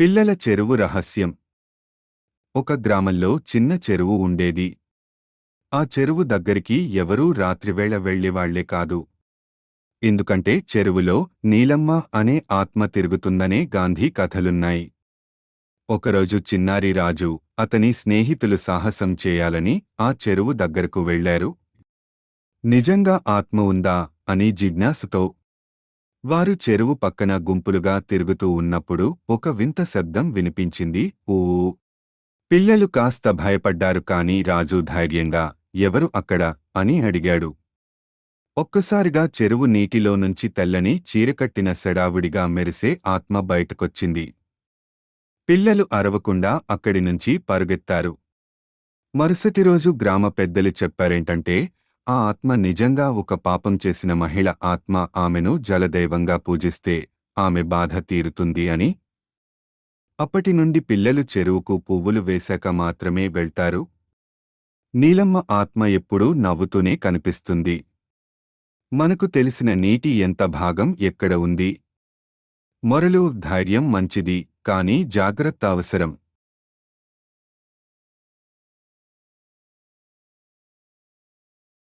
పిల్లల చెరువు రహస్యం. ఒక గ్రామంలో చిన్న చెరువు ఉండేది. ఆ చెరువు దగ్గరికి ఎవరూ రాత్రివేళ వెళ్ళేవాళ్లే కాదు. ఎందుకంటే చెరువులో నీలమ్మ అనే ఆత్మ తిరుగుతుందనే గాంధీ కథలున్నాయి. ఒకరోజు చిన్నారి రాజు, అతని స్నేహితులు సాహసం చేయాలని ఆ చెరువు దగ్గరకు వెళ్లారు. నిజంగా ఆత్మ ఉందా అని జిజ్ఞాసతో వారు చెరువు పక్కన గుంపులుగా తిరుగుతూ ఉన్నప్పుడు ఒక వింత శబ్దం వినిపించింది. ఊ. పిల్లలు కాస్త భయపడ్డారు, కాని రాజు ధైర్యంగా, ఎవరు అక్కడ అని అడిగాడు. ఒక్కసారిగా చెరువు నీటిలో నుంచి తెల్లని చీరకట్టిన సెడావుడిగా మెరిసే ఆత్మ బయటకొచ్చింది. పిల్లలు అరవకుండా అక్కడి నుంచి పరుగెత్తారు. మరుసటి రోజు గ్రామ పెద్దలు చెప్పారేంటంటే, ఆ ఆత్మ నిజంగా ఒక పాపం చేసిన మహిళ ఆత్మ. ఆమెను జలదైవంగా పూజిస్తే ఆమె బాధ తీరుతుంది అని. అప్పటి నుండి పిల్లలు చెరువుకు పువ్వులు వేశాక మాత్రమే వెళ్తారు. నీలమ్మ ఆత్మ ఎప్పుడూ నవ్వుతూనే కనిపిస్తుంది. మనకు తెలిసిన నీటి ఎంత భాగం ఎక్కడ ఉంది? మొరలు ధైర్యం మంచిది, కానీ జాగ్రత్త అవసరం.